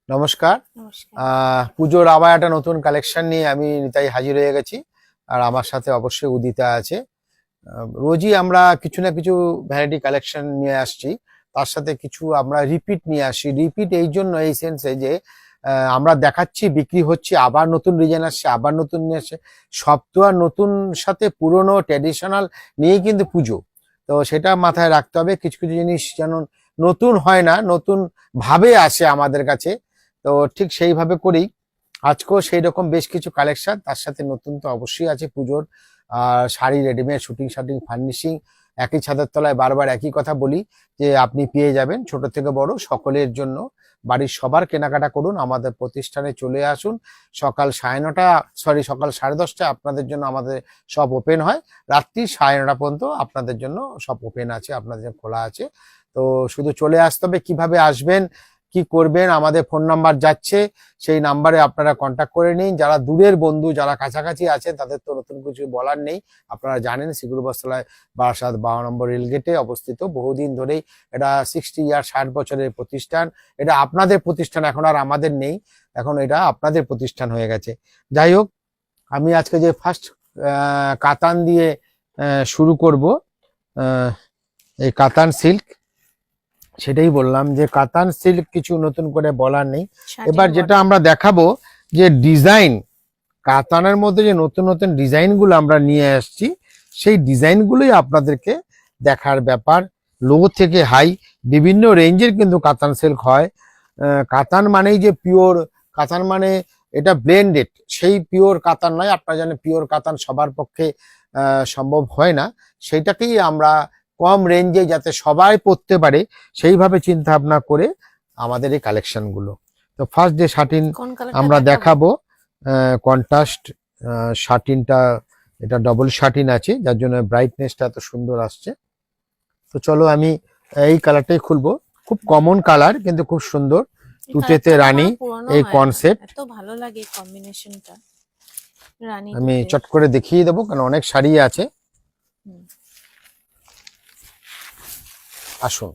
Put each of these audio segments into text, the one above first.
নমস্কার। নমস্কার। পুজোর আবার একটা নতুন কালেকশন নিয়ে আমি নিতাই হাজির হয়ে গেছি। আর আমার সাথে অবশ্যই উদিতা আছে। রোজই আমরা কিছু না কিছু ভ্যারাইটি কালেকশন নিয়ে আসছি, তার সাথে কিছু আমরা রিপিট নিয়ে আসি। রিপিট এই জন্য, এই সেন্সে যে আমরা দেখাচ্ছি, বিক্রি হচ্ছে, আবার নতুন ডিজাইন আসছে, আবার নতুন নিয়ে আসছে। সব তো আর নতুন সাথে পুরনো ট্র্যাডিশনাল নিয়েই কিন্তু পুজো। তো সেটা মাথায় রাখতে হবে, কিছু কিছু জিনিস যেন নতুন হয় না, নতুন ভাবে আসে আমাদের কাছে। তো ঠিক সেইভাবে করেই আজকেও সেই রকম বেশ কিছু কালেকশন, তার সাথে নতুন তো অবশ্যই আছে পুজোর। Sari, readymade, shooting shirting, furnishing, একই ছাদের তলায় বারবার একই কথা বলি যে আপনি পেয়ে যাবেন ছোট থেকে বড় সকলের জন্য। বাড়ির সবার কেনাকাটা করুন, আমাদের প্রতিষ্ঠানে চলে আসুন। সকাল 9:30, সকাল 10:30 আপনাদের জন্য আমাদের সব ওপেন হয়। রাত্রি 9:30 পর্যন্ত আপনাদের জন্য সব ওপেন আছে, আপনাদের জন্য খোলা আছে। তো শুধু চলে আসতে হবে। কিভাবে আসবেন, কি করবেন, আমাদের ফোন নাম্বার যাচ্ছে, সেই নাম্বারে আপনারা কন্ট্যাক্ট করে নিন। যারা দূরের বন্ধু, যারা কাছাকাছি আছেন, তাদের তো নতুন কিছু বলার নেই। আপনারা জানেন শিগুর বস্ত্রালয় বারাসাত 12 নম্বর রেলগেটে অবস্থিত। বহুদিন ধরেই এটা 60 ইয়ার, 60 বছরের প্রতিষ্ঠান। এটা আপনাদের প্রতিষ্ঠান, এখন আর আমাদের নেই, এখন এটা আপনাদের প্রতিষ্ঠান হয়ে গেছে। যাই হোক, আমি আজকে যে ফার্স্ট কাতান দিয়ে শুরু করব, এই কাতান সিল্ক, সেটাই বললাম যে কাতান সিল্ক কিছু নতুন করে বলার নেই। এবার যেটা আমরা দেখাবো যে ডিজাইন, কাতানের মধ্যে যে নতুন নতুন ডিজাইনগুলো আমরা নিয়ে আসছি, সেই ডিজাইনগুলোই আপনাদেরকে দেখার ব্যাপার। লো থেকে হাই বিভিন্ন রেঞ্জের কিন্তু কাতান সিল্ক হয়। কাতান মানেই যে পিওর কাতান, মানে এটা ব্লেন্ডেড, সেই পিওর কাতান নয়। আপনারা জানেন পিওর কাতান সবার পক্ষে সম্ভব হয় না। সেইটাকেই আমরা কম রেঞ্জে যাতে সবাই পড়তে পারে সেইভাবে চিন্তা ভাবনা করে আমাদের এই কালেকশনগুলো। তো ফার্স্ট যে শাটিন আমরা দেখাবো, কন্ট্রাস্ট শাটিনটা, এটা ডবল শাটিন আছে, যার জন্য ব্রাইটনেসটা এত সুন্দর আসছে। তো চলো আমি এই কালারটাই খুলবো, খুব কমন কালার কিন্তু খুব সুন্দর, তুতেতে রানী এই কনসেপ্ট। এত ভালো লাগে কম্বিনেশনটা, রানী আমি চট করে দেখিয়ে দেবো কারণ অনেক শাড়ি আছে। আসুন,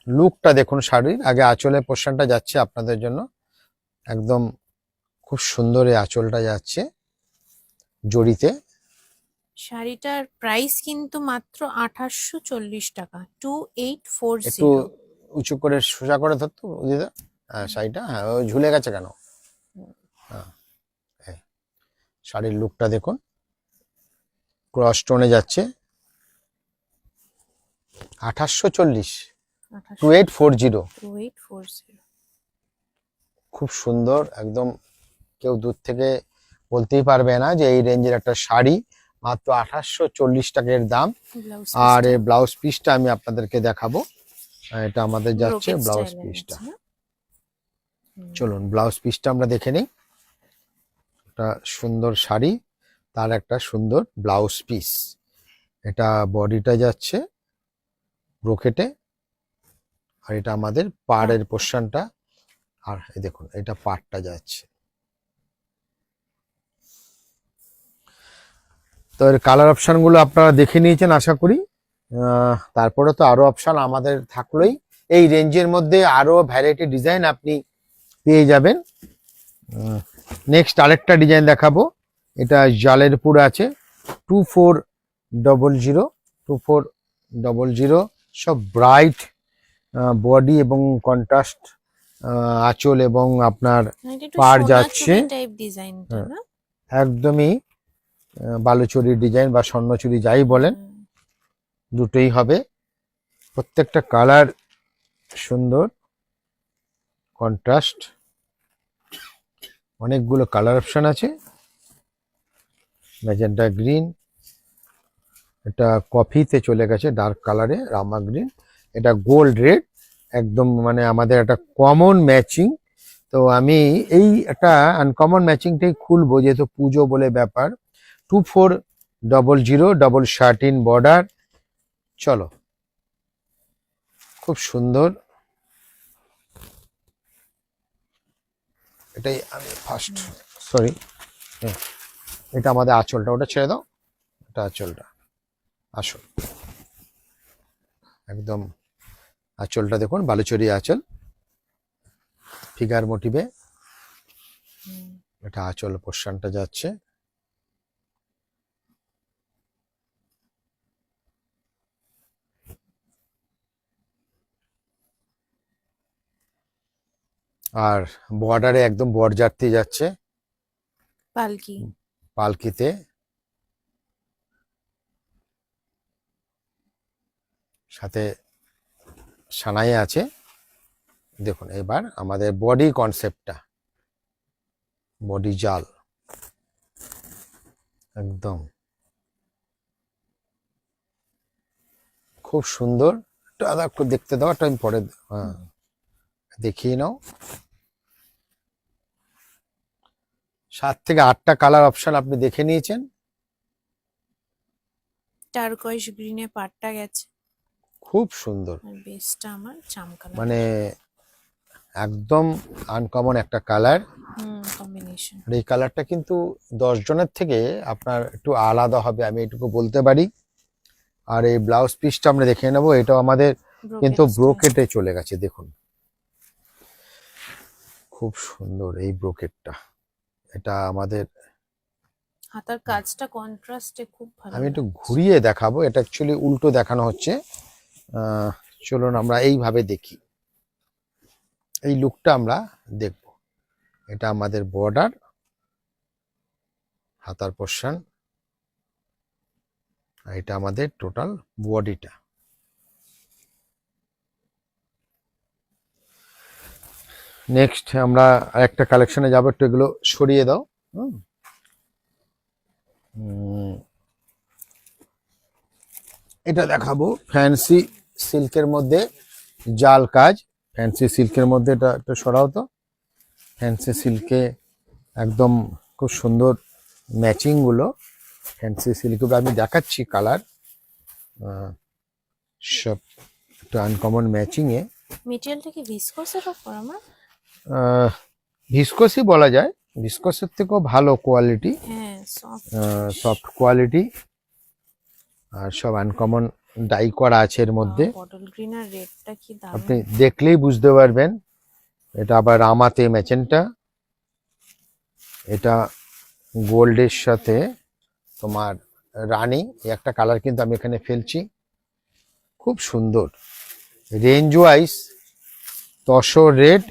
লুকটা দেখুন শাড়ির। আগে আঁচলের পোর্শনটা যাচ্ছে আপনাদের জন্য, একদম খুব সুন্দর এই আঁচলটা যাচ্ছে জড়িতে। শাড়িটার প্রাইস কিন্তু মাত্র 2840 টাকা, 2840। একটু উঁচু করে সোজা করে ধরতো দিদা, হ্যাঁ শাড়িটা, হ্যাঁ ও ঝুলে গেছে কেন। হ্যাঁ, শাড়ির লুকটা দেখুন, ক্রস টোনে যাচ্ছে। 2840, 2840, খুব সুন্দর একদম। কেউ দূর থেকে বলতেই পারবে না যে এই রেঞ্জের একটা শাড়ি। মাত্র 2840 টাকার দাম। আর এই ব্লাউজ পিসটা আমি আপনাদেরকে দেখাবো, এটা আমাদের যাচ্ছে ব্লাউজ পিসটা। চলুন ব্লাউজ পিসটা আমরা দেখে নিই। একটা সুন্দর শাড়ি, তার একটা সুন্দর ব্লাউজ পিস। এটা বডিটা যাচ্ছে ব্রোকেটে, আর এটা আমাদের পাড়ের পোর্শনটা। আর এই দেখুন এটা পাড়টা যাচ্ছে। তো এর কালার অপশন গুলো আপনারা দেখে নিয়েছেন আশা করি। তারপরে তো আরো অপশন আমাদের থাকলোই। এই রেঞ্জের মধ্যে আরো ভ্যারাইটি ডিজাইন আপনি পেয়ে যাবেন। নেক্সট আরেকটা ডিজাইন দেখাবো, এটা জালের পুর আছে, 2400, 2400, সব ব্রাইট বডি এবং কন্ট্রাস্ট আঁচল এবং আপনার পাড় যাচ্ছে। একদমই বালুচুরি ডিজাইন বা স্বর্ণচুরি যাই বলেন, দুটোই হবে। প্রত্যেকটা কালার সুন্দর, কন্ট্রাস্ট, অনেকগুলো কালার অপশন আছে। ম্যাজেন্টা গ্রিন, এটা কফিতে চলে গেছে ডার্ক কালারে, রামা গ্রিন, এটা গোল্ড রেড, একদম মানে আমাদের একটা কমন ম্যাচিং। তো আমি এই একটা আনকমন ম্যাচিংটাই খুলবো যেহেতু পুজো বলে ব্যাপার। 2400, ডবল শার্টিন বর্ডার। চলো, খুব সুন্দর। এটাই আমি ফার্স্ট, সরি, এটা আমাদের আঁচলটা, ওটা ছেড়ে দাও, এটা আঁচলটা। আসল একদম আঁচলটা দেখুন বালুচরি আঁচল, ফিগার মোটিভে এটা আঁচল পোর্শনটা যাচ্ছে। আর বর্ডারে একদম বরযাত্রী যাচ্ছে পালকি। পালকিতে। সাথে সানাই আছে। দেখুন এবার আমাদের বডি কনসেপ্টটা, বডি জাল একদম খুব সুন্দর। একটু আলাদা একটু দেখতে দাও, একটু আমি পরে দেখিয়ে নাও। 7 থেকে 8টা কালার অপশন আপনি দেখে নিয়েছেন। টারকয়েস গ্রিনে পাটটা গেছে, খুব সুন্দর, আর বেসটা আমার জাম কালার। মানে একদম আনকমন একটা কালার। কম্বিনেশন। আর এই কালারটা কিন্তু 10 জনের থেকে আপনার একটু আলাদা হবে, আমি এটুকু বলতে পারি। আর এই ব্লাউজ পিসটা আমরা দেখে নেব, এটাও আমাদের কিন্তু ব্রোকেটে চলে গেছে। দেখুন খুব সুন্দর এই ব্রোকেটটা, এটা আমাদের হাতার কাজটা কন্ট্রাস্টে খুব ভালো। আমি একটু ঘুরিয়ে দেখাবো, এটা অ্যাকচুয়ালি উল্টো দেখানো হচ্ছে। চলুন আমরা এইভাবে দেখি, এই লুকটা আমরা দেখব। এটা আমাদের বর্ডার, হাতার পোর্শন, আর এটা আমাদের টোটাল বডিটা। নেক্সট আমরা আরেকটা কালেকশনে যাবো, একটু এগুলো সরিয়ে দাও। এটা দেখাবো ফ্যান্সি সিল্কের মধ্যে জাল কাজ, ফ্যান্সি সিল্কের মধ্যে এটা একটু সরাও তো। ফ্যান্সি সিল্কে একদম খুব সুন্দর ম্যাচিং গুলো, ফ্যান্সি সিল্ক আমি দেখাচ্ছি কালার সব একটু আনকমন ম্যাচিং এ। মেটেরিয়ালটা কি ভিসকোসের উপর আমার? ভিসকোসই বলা যায়, ভিসকোসের থেকেও ভালো কোয়ালিটি, হ্যাঁ সফট কোয়ালিটি। আর সব আনকমন ডাই করা আছে এর মধ্যে, বটল গ্রিন আর রেডটা কি দারুণ। আপনি দেখলেই বুঝতে পারবেন। এটা আবার রামাতে ম্যাচেন্টা, এটা গোল্ডের সাথে তোমার রানী, একটা কালার কিন্তু আমি এখানে ফেলছি, খুব সুন্দর। রেঞ্জ ওয়াইজ তসর রেড,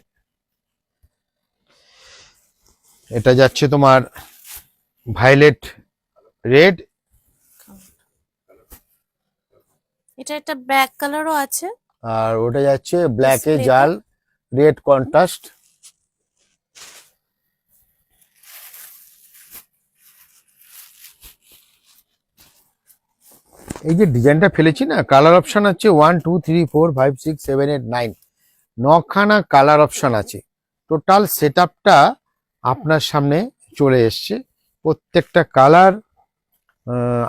এটা যাচ্ছে তোমার ভায়োলেট রেড, এটা একটা ব্ল্যাক কালারও আছে, আর ওটা যাচ্ছে ব্ল্যাকে জাল রেড কন্ট্রাস্ট। এই যে ডিজাইনটা ফেলেছি না, কালার অপশন আছে 1 2 3 4 5 6 7 8 9, 9খানা কালার অপশন আছে। টোটাল সেটআপটা আপনার সামনে চলে এসছে, প্রত্যেকটা কালার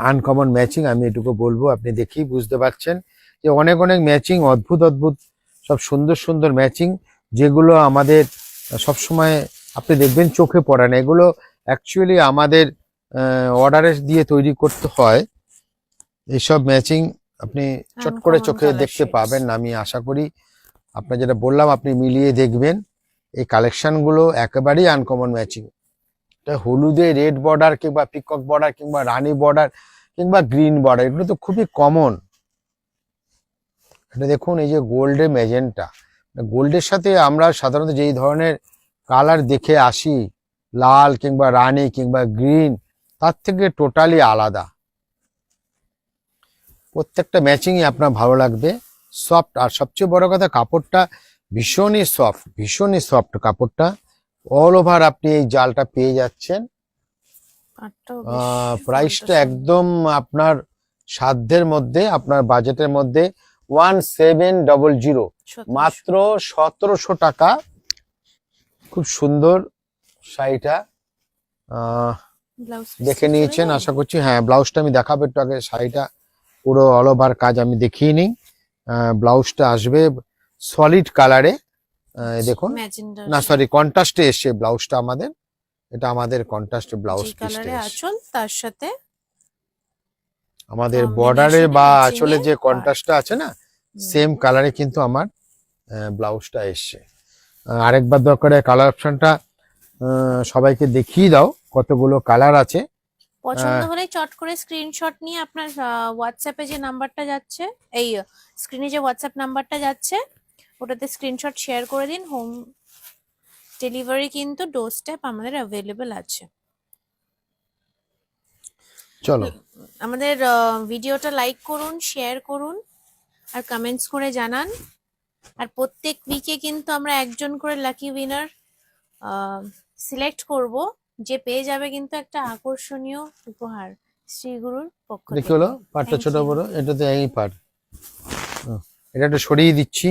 আনকমন ম্যাচিং। আমি এটুকু বলবো, আপনি দেখেই বুঝতে পারছেন যে অনেক অনেক ম্যাচিং, অদ্ভুত অদ্ভুত সব সুন্দর সুন্দর ম্যাচিং, যেগুলো আমাদের সবসময় আপনি দেখবেন চোখে পড়ে না। এগুলো অ্যাকচুয়ালি আমাদের অর্ডারে দিয়ে তৈরি করতে হয়। এইসব ম্যাচিং আপনি চট করে চোখে দেখতে পাবেন না। আমি আশা করি আপনার যেটা বললাম আপনি মিলিয়ে দেখবেন, এই কালেকশনগুলো একেবারেই আনকমন ম্যাচিং। হলুদে রেড বর্ডার কিংবা পিকক বর্ডার কিংবা রানী বর্ডার কিংবা গ্রিন বর্ডার, এগুলো তো খুবই কমন। এটা দেখুন এই যে গোল্ডে ম্যাজেন্টা, গোল্ডের সাথে আমরা সাধারণত যেই ধরনের কালার দেখে আসি, লাল কিংবা রানী কিংবা গ্রিন, তার থেকে টোটালি আলাদা। প্রত্যেকটা ম্যাচিংই আপনার ভালো লাগবে, সফট। আর সবচেয়ে বড় কথা কাপড়টা ভীষণই সফট, ভীষণই সফট কাপড়টা। অল ওভার আপনি এই জালটা পেয়ে যাচ্ছেন। প্রাইসটা একদম আপনার সাধ্যের মধ্যে, আপনার বাজেটের মধ্যে, 1700, মাত্র 1700 টাকা। খুব সুন্দর শাড়িটা দেখে নিয়েছেন আশা করছি। হ্যাঁ, ব্লাউজটা আমি দেখাবো একটু আগে, শাড়িটা পুরো অল ওভার কাজ আমি দেখিয়ে নিই। ব্লাউজটা আসবে সলিড কালারে, দেখুন না সরি কন্ট্রাস্টে এসছে ব্লাউজটা আমাদের, এটা আমাদের কন্ট্রাস্ট ব্লাউজ পিসটা আঁচল, তার সাথে আমাদের বর্ডারে বা আঁচলে যে কন্ট্রাস্টটা আছে না, সেম কালারে কিন্তু আমার ব্লাউজটা এসছে। আরেকবার দরকারে কালার অপশনটা সবাইকে দেখিয়ে দাও কতগুলো কালার আছে। পছন্দ হলে চট করে স্ক্রিনশট নিয়ে আপনার হোয়াটসঅ্যাপে যে নাম্বারটা যাচ্ছে, এই স্ক্রিনে যে হোয়াটসঅ্যাপ নাম্বারটা যাচ্ছে ওটাতে স্ক্রিনশট শেয়ার করে দিন। হোম ডেলিভারি কিন্তু ডোর স্টেপ আমাদের অ্যাভেলেবেল আছে। চলো আমাদের ভিডিওটা লাইক করুন, শেয়ার করুন আর কমেন্টস করে জানান। আর প্রত্যেক উইকে কিন্তু আমরা একজন করে লাকি উইনার সিলেক্ট করব, যে পেয়ে যাবে কিন্তু একটা আকর্ষণীয় উপহার শ্রীগুরুর পক্ষ দেখি থেকে। হলো পাটটা Thank ছোট you. বড়, এটা তো একই পাট। এটা একটু সরিয়ে দিচ্ছি।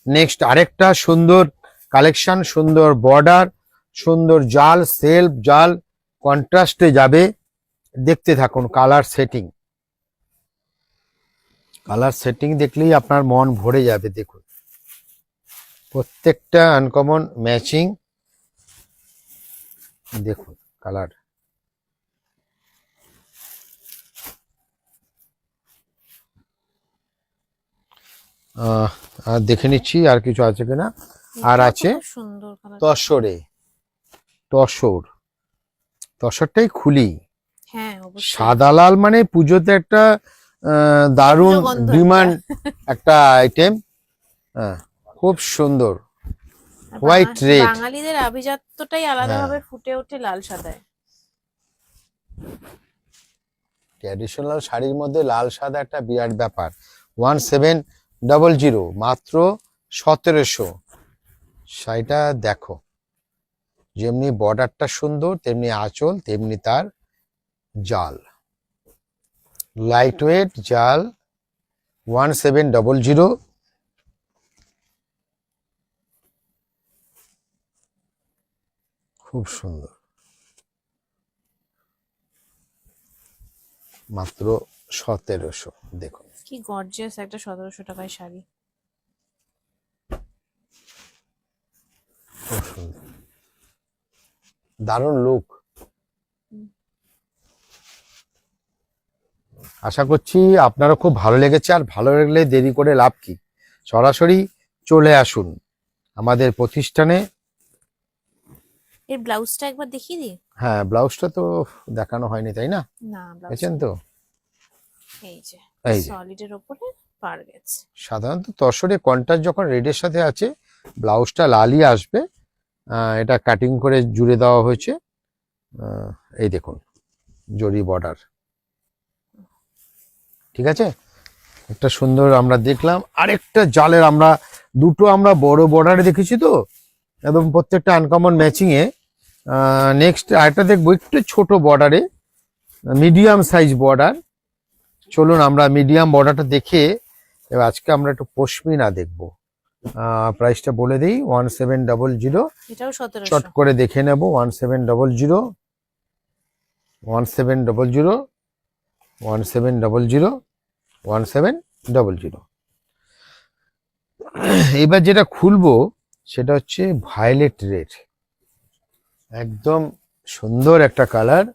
নেক্সট আরেকটা সুন্দর কালেকশন, সুন্দর বর্ডার, সুন্দর জাল, সেলফ জাল, কন্ট্রাস্টে যাবে। দেখতে থাকুন। কালার সেটিং, কালার সেটিং দেখলেই আপনার মন ভরে যাবে। দেখুন প্রত্যেকটা আনকমন ম্যাচিং। দেখুন কালার, আর দেখে নিচ্ছি আর কিছু আছে কিনা। আর এটাও আছে খুব সুন্দর কালার। তসরে, তসর, তসরটাই খুলি। হ্যাঁ অবশ্যই। সাদা লাল মানে পুজোতে একটা দারুণ রজনীগন্ধা ডিমান্ড একটা আইটেম। খুব সুন্দর আর হোয়াইট রেড। বাঙালিদের আভিজাত্যটাই আলাদাভাবে ফুটে ওঠে লাল সাদায়। ট্র্যাডিশনাল শাড়ির মধ্যে লাল সাদা একটা বিরাট ব্যাপার। 1700 মাত্র 1700। শাড়িটা দেখো, যেমনি বর্ডারটা সুন্দর তেমনি আঁচল, তেমনি তার জাল, লাইট ওয়েট জাল। 1700। খুব সুন্দর, মাত্র 1700। দেখুন কি গর্জিয়াস একটা 1700 টাকায় শাড়ি। খুব সুন্দর, দারুণ লুক। আশা করছি আপনারা খুব ভালো লেগেছে। আর ভালো লাগলে দেরি করে লাভ কি, সরাসরি চলে আসুন আমাদের প্রতিষ্ঠানে। এর ব্লাউজটা একবার দেখিয়ে দিই। হ্যাঁ, ব্লাউজটা তো দেখানো হয়নি তাই না? না ব্লাউজ দেখছেন তো, এই যে এই যে সলিডের উপরে পার গেছে। সাধারণত তসরে কন্ট্রাস্ট যখন রেডের সাথে আছে, ব্লাউজটা লালই আসবে। এটা কাটিং করে জুড়ে দেওয়া হয়েছে। এই দেখুন জরি বর্ডার, ঠিক আছে। একটা সুন্দর আমরা দেখলাম। আরেকটা জালের আমরা দুটো আমরা বড় বর্ডারে দেখেছি তো, একদম প্রত্যেকটা আনকমন ম্যাচিং এ। নেক্সট আরেকটা দেখবো একটু ছোট বর্ডারে, মিডিয়াম সাইজ বর্ডার। চলুন আমরা মিডিয়াম বর্ডারটা দেখে এবার আজকে আমরা একটু পশমিনা দেখবো। প্রাইসটা বলে দিই 1700। এটাও চট 1700। করে দেখে নেব। 1700, 1700, 1700, 1700। এবার যেটা খুলবো সেটা হচ্ছে ভায়োলেট রেড, একদম সুন্দর একটা কালার।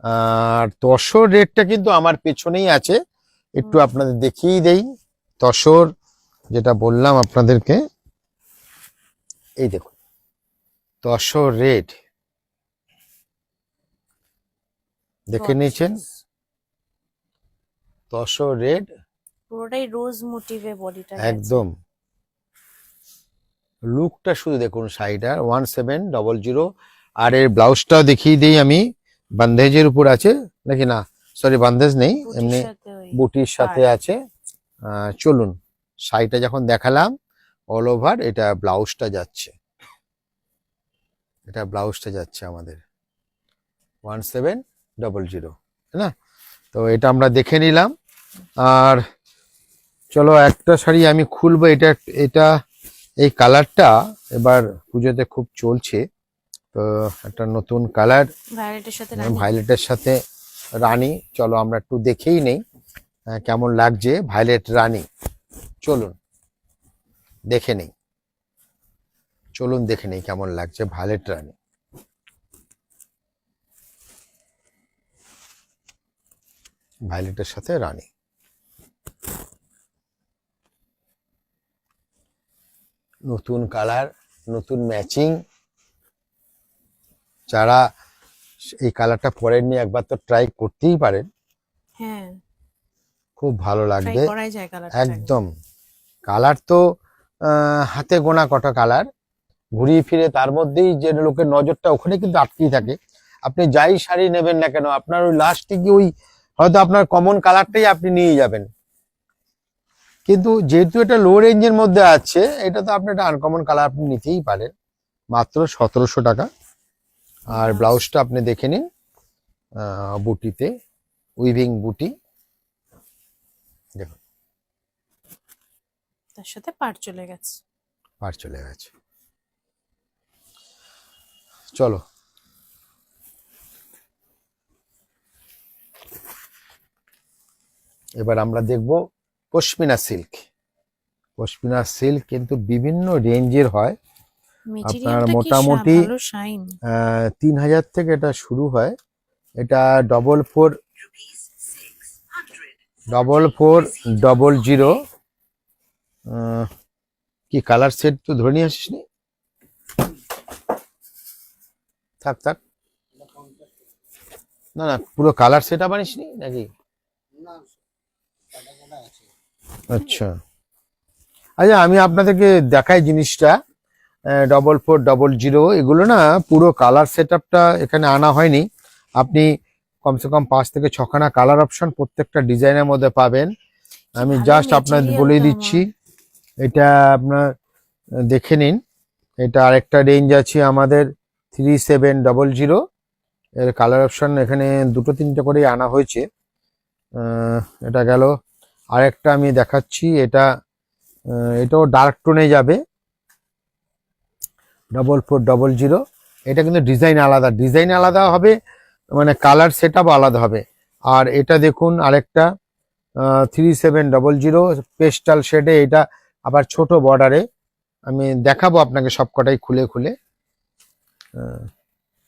আর তসর রেডটা কিন্তু আমার পেছনেই আছে, একটু আপনাদের দেখিয়ে দেই। তসর যেটা বললাম আপনাদেরকে, এই দেখুন তসর রেড দেখে নিয়েছেন। তসর রেড পুরোটাই রোজ মোটিভে বডিটা একদম। লুকটা শুধু দেখুন শাড়িটার। 1700। আর এর ব্লাউজটাও দেখিয়ে দিই আমি। বান্দেজের উপর আছে নাকি না, সরি বান্দেজ নেই, এমনি বুটির সাথে আছে। চলুন শাড়িটা যখন দেখালাম অল ওভার, এটা ব্লাউজটা যাচ্ছে, এটা ব্লাউজটা যাচ্ছে আমাদের 1700, তাই না? তো এটা আমরা দেখে নিলাম। আর চলো একটা শাড়ি আমি খুলবো। এটা এটা এই কালারটা এবার পুজোতে খুব চলছে, তো একটা নতুন কালার ভায়োলেটের সাথে ভায়োলেটের সাথে রানী। চলো আমরা একটু দেখেই নেই কেমন লাগছে ভায়োলেট রানী। চলুন দেখে নেই, চলুন দেখে নেই কেমন লাগছে ভায়োলেট রানী। ভায়োলেটের সাথে রানী, নতুন কালার, নতুন ম্যাচিং। যারা এই কালারটা পরেননি একবার তো ট্রাই করতেই পারেন, হ্যাঁ, খুব ভালো ট্রাই লাগবে করাই যায় কালারটা। একদম। কালার তো হাতে গোনা কটা কালার, ঘুরিয়ে ফিরে তার মধ্যেই যে লোকের নজরটা ওখানে কিন্তু আটকেই থাকে। আপনি যাই শাড়ি নেবেন না কেন, আপনার ওই লাস্টে গিয়ে ওই হয়তো আপনার কমন কালারটাই আপনি নিয়ে যাবেন। কিন্তু যেহেতু এটা লো রেঞ্জের মধ্যে আছে, এটা তো আপনি একটা আনকমন কালার আপনি নিতেই পারেন। মাত্র 1700 টাকা। আর ব্লাউজটা আপনি দেখে নিন, বুটিতে উইভিং বুটি, দেখুন তার সাথে পাড় চলে গেছে। পার চলে গেছে। চলো এবার আমরা দেখব পশমিনা সিল্ক। পশমিনা সিল্ক কিন্তু বিভিন্ন রেঞ্জের হয়। মেটেরিয়ালটা কি মোটামুটি ভালো শাইন। 3000 থেকে এটা শুরু হয়। এটা 4400 কি কালার সেট তো ধরে নিয়ে আসিস নি? থাক থাক, না না পুরো কালার সেট আনিস নি নাকি? আচ্ছা আচ্ছা, আমি আপনাদেরকে দেখাই জিনিসটা। 4400 এগুলো না পুরো কালার সেট আপটা এখানে আনা হয়নি। আপনি কমসে কম 5 থেকে 6খানা কালার অপশন প্রত্যেকটা ডিজাইনের মধ্যে পাবেন। আমি ভালো জাস্ট আপনার material বলে টা দিচ্ছি, এটা আপনার দেখে নিন। এটা আরেকটা রেঞ্জ আছে আমাদের 3700, এর কালার অপশন এখানে 2-3টে করেই আনা হয়েছে। এটা গেল। আরেকটা আমি দেখাচ্ছি, এটাও ডার্ক টোনে যাবে, 4400। এটা কিন্তু ডিজাইন আলাদা হবে, মানে কালার সেট আপ আলাদা হবে। আর এটা দেখুন আরেকটা 3700 পেস্টাল শেডে, এটা আবার ছোট বর্ডারে। আমি দেখাবো আপনাকে সবকটাই খুলে খুলে।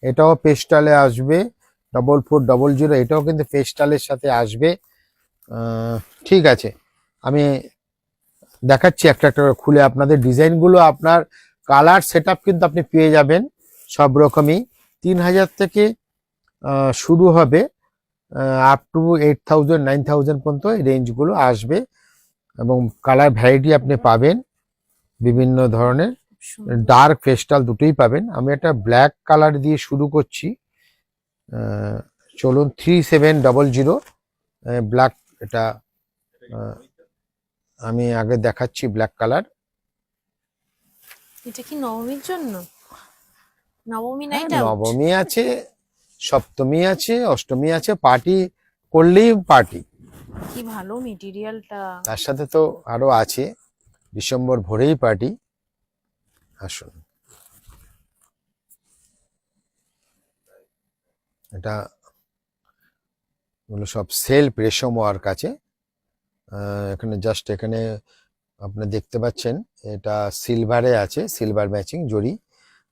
এটাও পেস্টালে আসবে 4400, এটাও কিন্তু পেস্টালের সাথে আসবে। ঠিক আছে, আমি দেখাচ্ছি একটা একটা করে খুলে আপনাদের ডিজাইনগুলো। আপনার কালার সেট আপ কিন্তু আপনি পেয়ে যাবেন সব রকমই। 3000 থেকে শুরু হবে, আপ টু 8000 9000 পর্যন্ত এই রেঞ্জগুলো আসবে। এবং কালার ভ্যারাইটি আপনি পাবেন বিভিন্ন ধরনের, ডার্ক পেস্টাল দুটোই পাবেন। আমি একটা ব্ল্যাক কালার দিয়ে শুরু করছি। চলুন 3700 ব্ল্যাক, এটা আমি আগে দেখাচ্ছি ব্ল্যাক কালার। এটা কি নবমীর জন্য? নবমী নাইট আউট? নবমী আছে, সপ্তমী আছে, অষ্টমী আছে, পার্টি করলেই পার্টি। কি ভালো মেটেরিয়ালটা। তার সাথে তো আরো আছে, ডিসেম্বর ভরেই পার্টি। আসুন, এটা হলো সব সেলফ রেশম ওয়ার্ক আছে। এখানে জাস্ট এখানে আপনি দেখতে পাচ্ছেন, এটা সিলভারে আছে, সিলভার ম্যাচিং জড়ি।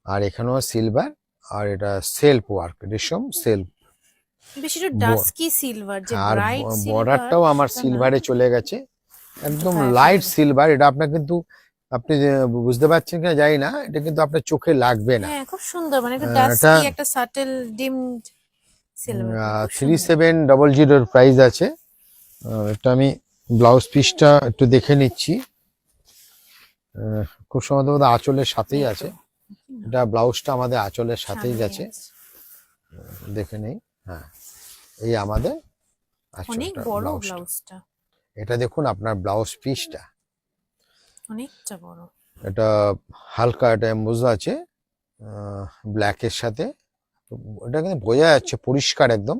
আর এখানেও সিলভার, আর এটা সেলফ ওয়ার্ক রেশম সেলফ। বেশি একটু ডাস্কি সিলভার, যে আর ব্রাইট সিলভার। বর্ডারটাও আমার সিলভারে চলে গেছে, একদম হ্যাঁ, লাইট হ্যাঁ। সিলভার। এটা আপনার কিন্তু আপনি বুঝতে পারছেন কিনা জানি না, এটা কিন্তু আপনার চোখে লাগবে না। হ্যাঁ, খুব সুন্দর, মানে একটা এটা ডাস্কি, একটা সাটেল ডিমড সিলভার। 3700 প্রাইস আছে। এটা আমি ব্লাউজ পিসটা একটু দেখে নিচ্ছি। খুব সম্ভবত আঁচলের সাথেই আছে, এটা ব্লাউজটা আমাদের আঁচলের সাথেই গেছে। দেখে নেই, হ্যাঁ এই আমাদের অনেক আঁচলটা, বড় ব্লাউজটা। ব্লাউজটা, এটা দেখুন আপনার ব্লাউজ পিসটা, অনেকটা বড়। এটা হালকা একটা এমবোজ আছে ব্ল্যাকের সাথে। এটা কিন্তু বোঝা যাচ্ছে পরিষ্কার একদম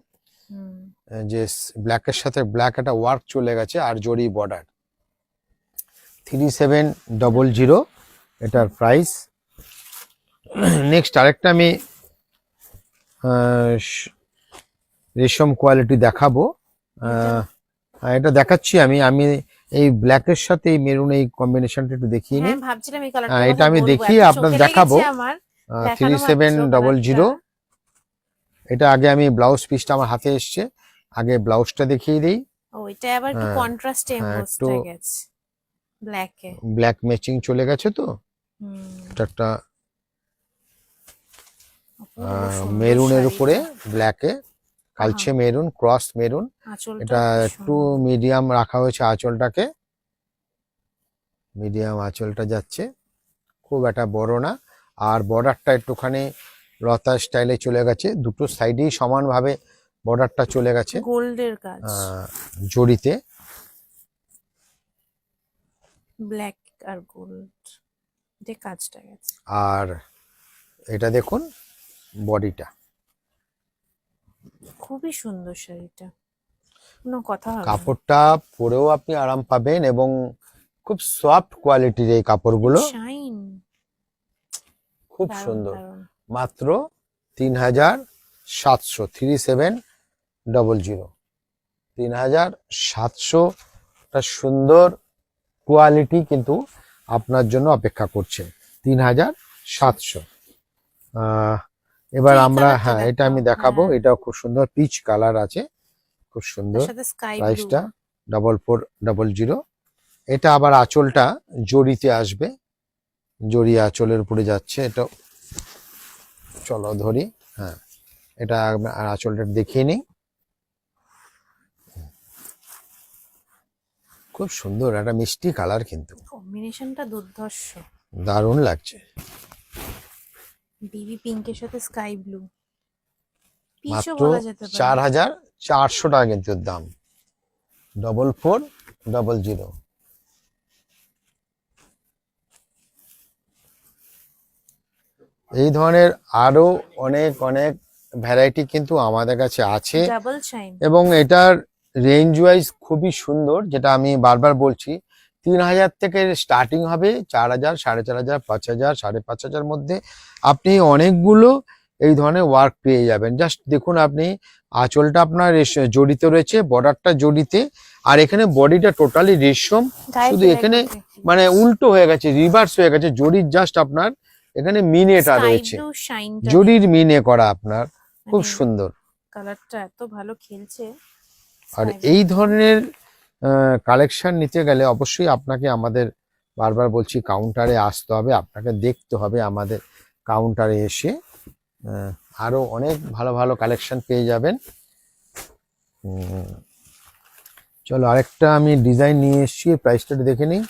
যে ব্ল্যাকের সাথে ব্ল্যাক একটা ওয়ার্ক চলে গেছে, আর জরি বর্ডার। 3700 এটার প্রাইস। নেক্সট আরেকটা আমি রেশম কোয়ালিটি দেখাবো। এটা দেখাচ্ছি আমি এই ব্ল্যাকের সাথে এই মেরুন এই কম্বিনেশনটা একটু দেখিয়ে নিই। হ্যাঁ, ভাবছিলাম এই কালারটা এটা আমি দেখিয়ে আপনাদের দেখাবো। 3700, এটা আগে আমি ব্লাউজ পিসটা আমার হাতে এসছে, আগে ব্লাউজটা দেখিয়ে দিই। ও, এটা আবার একটু কন্ট্রাস্ট এমবোসড হয়ে গেছে ব্ল্যাকে। ব্ল্যাক ম্যাচিং চলে গেছে তো, এটা একটা অপূর্ব সুন্দর মেরুনের উপরে শাড়িটা। ব্ল্যাকে কালচে মেরুন, ক্রস মেরুন। আঁচলটা এটা কি একটু সুন্দর। মিডিয়াম রাখা হয়েছে আঁচলটাকে, মিডিয়াম আঁচলটা যাচ্ছে, খুব একটা বড় না। আর বর্ডারটা একটুখানি লতা স্টাইলে চলে গেছে, দুটো সাইডেই সমানভাবে বর্ডারটা চলে গেছে গোল্ডের কাজ, জড়িতে। ব্ল্যাক আর গোল্ড এটা কাজটা গেছে। আর এটা দেখুন বডিটা, খুবই সুন্দর শাড়িটা, কোনো কথা হবে না। কাপড়টা পরেও আপনি আরাম পাবেন এবং খুব সফট কোয়ালিটির এই কাপড়গুলো, শাইন, খুব দারুণ সুন্দর। দারুণ। মাত্র 3700, 3700, 3700 একটা সুন্দর কোয়ালিটি কিন্তু আপনার জন্য অপেক্ষা করছে। 3700। এবার এই আমরা কালারটা এটা আমি দেখাও, দেখাবো। হ্যাঁ। এটা খুব সুন্দর পিচ কালার আছে, খুব তার সুন্দর। সাথে স্কাই ব্লু। প্রাইসটা 4400। এটা আবার আঁচলটা জড়িতে আসবে, জড়ি আঁচলের উপরে যাচ্ছে। এটা চলো ধরি, হ্যাঁ এটা আঁচলটা দেখিয়ে নিই। খুব সুন্দর একটা মিষ্টি কালার, কিন্তু কম্বিনেশনটা দুর্ধর্ষ, দারুণ লাগছে। বেবি পিঙ্কের সাথে স্কাই ব্লু, পিচও মাত্র বলা যেতে পারে। 4400 টাকা কিন্তু এর দাম। 4400। এই ধরনের আরো অনেক অনেক ভ্যারাইটি কিন্তু আমাদের কাছে আছে, ডাবল শাইন। এবং এটার রেঞ্জ ওয়াইজ খুবই সুন্দর। যেটা আমি বারবার বলছি, 3000 থেকে স্টার্টিং হবে, 4000, 4500, 5000, 5500 মধ্যে আপনি অনেকগুলো এই ধরনের ওয়ার্ক পেয়ে যাবেন। জাস্ট দেখুন, আপনি আঁচলটা আপনার জড়িত রয়েছে, বর্ডারটা জড়িতে, আর এখানে বডিটা টোটালি রেশম। গায়ে শুধু ফেলে এখানে একটু মানে উল্টো হয়ে গেছে, রিভার্স হয়ে গেছে, জড়ির জাস্ট আপনার এখানে মিনেটা স্কাই রয়েছে, ব্লু শাইনটা, জড়ির মিনে করা আপনার, খুব মানে সুন্দর। কালারটা এত ভালো খেলছে। আর sky এই blue। ধরনের কালেকশন নিতে গেলে অবশ্যই আপনাকে আমাদের, বারবার বলছি, কাউন্টারে আসতে হবে, আপনাকে দেখতে হবে আমাদের কাউন্টারে এসে। আরো অনেক ভালো ভালো কালেকশন পেয়ে যাবেন। চলো আরেকটা আমি ডিজাইন নিয়ে এসেছি, প্রাইসটা দেখে নিই।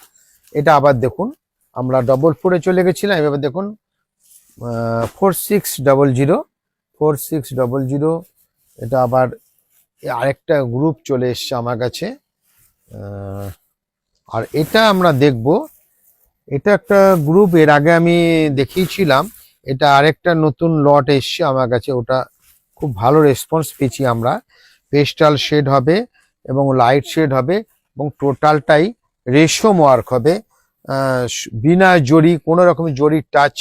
এটা আবার দেখুন, আমরা 4400-এ চলে গেছিলাম, এবার দেখুন 4600। 4600, এটা আবার আরেকটা গ্রুপ চলে এসছে আমার কাছে। আর এটা আমরা দেখব, এটা একটা গ্রুপ এর আগে আমি দেখিয়েছিলাম, এটা আরেকটা নতুন লট এসছে আমার কাছে। ওটা খুব ভালো রেসপন্স পেয়েছি আমরা। পেস্টাল শেড হবে এবং লাইট শেড হবে, এবং টোটালটাই রেশম ওয়ার্ক হবে, বিনা জড়ি, কোনো রকম জড়ির টাচ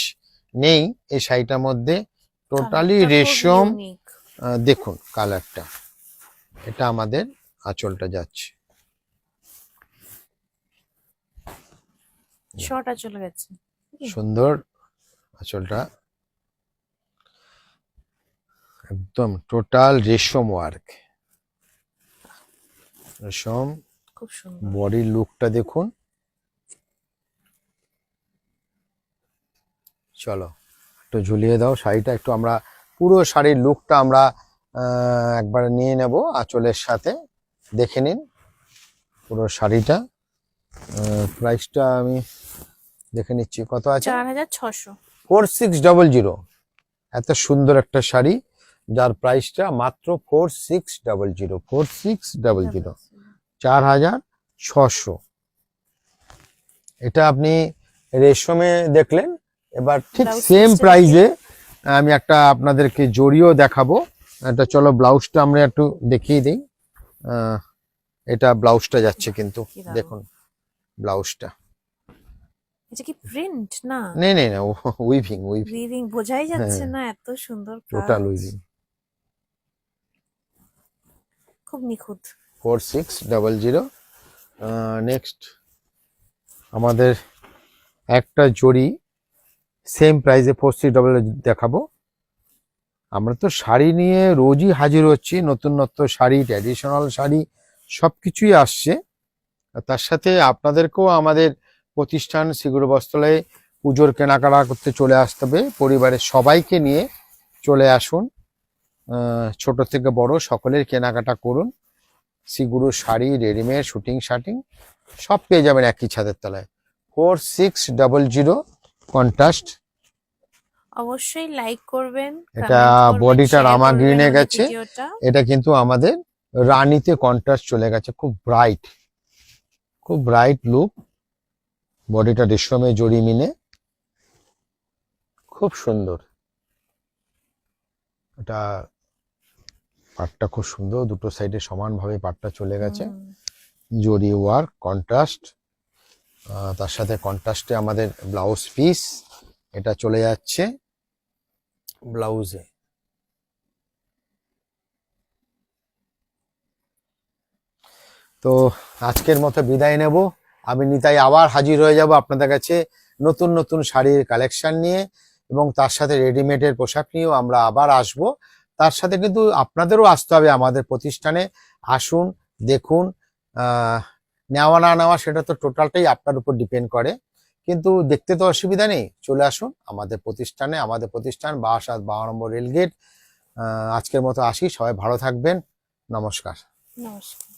নেই এই শাড়িটার মধ্যে, টোটালি কালারটা খুব রেশম। ইউনিক। দেখুন কালারটা, এটা আমাদের আঁচলটা যাচ্ছে, শর্টটা চলে গেছে। সুন্দর আঁচলটা, একদম টোটাল রেশম ওয়ার্ক, রেশম। খুব সুন্দর। বডির লুকটা দেখুন। চলো একটু ঝুলিয়ে দাও শাড়িটা, একটু আমরা পুরো শাড়ির লুকটা আমরা একবার নিয়ে নেব আঁচলের সাথে, দেখে নিন পুরো শাড়িটা। প্রাইসটা আমি দেখে নিচ্ছি কত আছে। 4600। 4600। এত সুন্দর একটা শাড়ি, যার প্রাইসটা মাত্র 4600। 4600, 4600। এটা আপনি রেশমে দেখলেন। এবার ঠিক Blouse সেম piece-টা প্রাইজে আমি একটা আপনাদেরকে জড়িও দেখাবো। এটা চলো ব্লাউজটা আমরা একটু দেখিয়ে দিই। এটা ব্লাউজটা যাচ্ছে কিন্তু, কি দারুণ। দেখুন ব্লাউজটা। এটা কি প্রিন্ট না? নেই নেই না, উইভিং উইভিং, উইভিং বোঝাই যাচ্ছে হ্যাঁ। না, এত সুন্দর টোটাল কাজ, উইভিং। খুব নিখুঁত। 4600। নেক্সট আমাদের একটা জড়ি সেম প্রাইসে 4600 দেখাবো। আমরা তো শাড়ি নিয়ে রোজই হাজির হচ্ছি, নতুন নতুন শাড়ি, ট্র্যাডিশনাল শাড়ি সবকিছুই আসছে। আর তার সাথে আপনাদেরকেও আমাদের প্রতিষ্ঠান শিগুর বস্ত্রালয়ে পুজোর কেনাকাটা করতে চলে আসতে হবে, পরিবারের সবাইকে নিয়ে চলে আসুন। ছোট থেকে বড় সকলের কেনাকাটা করুন। শ্রীগুরুর শাড়ি, রেডিমেড, শুটিং শাটিং সব পেয়ে যাবেন একই ছাদের তলায়। 4600 কন্ট্রাস্ট। অবশ্যই লাইক করবেন, এটা comment করবেন, বডিটা share রামা করবেন গ্রিনে আমাদের গেছে। ভিডিওটা। এটা কিন্তু আমাদের রানীতে কন্ট্রাস্ট চলে গেছে, খুব ব্রাইট, খুব ব্রাইট লুক। বডিটা রেশমে জড়ি মিনে খুব সুন্দর। এটা পাটটা খুব সুন্দর, দুটো সাইডে সমানভাবে পাটটা চলে গেছে। জরি ওয়ার্ক কন্ট্রাস্ট, তার সাথে কন্ট্রাস্টে আমাদের ব্লাউজ পিস এটা চলে যাচ্ছে ব্লাউজে। তো আজকের মতো বিদায় নেব। আমি নিতাই আবার হাজির হয়ে যাব আপনাদের কাছে নতুন নতুন শাড়ির কালেকশন নিয়ে, এবং তার সাথে রেডিমেডের পোশাক নিয়েও আমরা আবার আসব। তার সাথে কিন্তু আপনাদেরও আসতে হবে আমাদের প্রতিষ্ঠানে। আসুন, দেখুন। নেওয়া না নেওয়া সেটা তো টোটালটাই আপনার উপর ডিপেন্ড করে, কিন্তু দেখতে তো অসুবিধা নেই। চলে আসুন আমাদের প্রতিষ্ঠানে। আমাদের প্রতিষ্ঠান 62 নম্বর রেলগেট। আজকের মতো আসি, সবাই ভালো থাকবেন। নমস্কার। নমস্কার।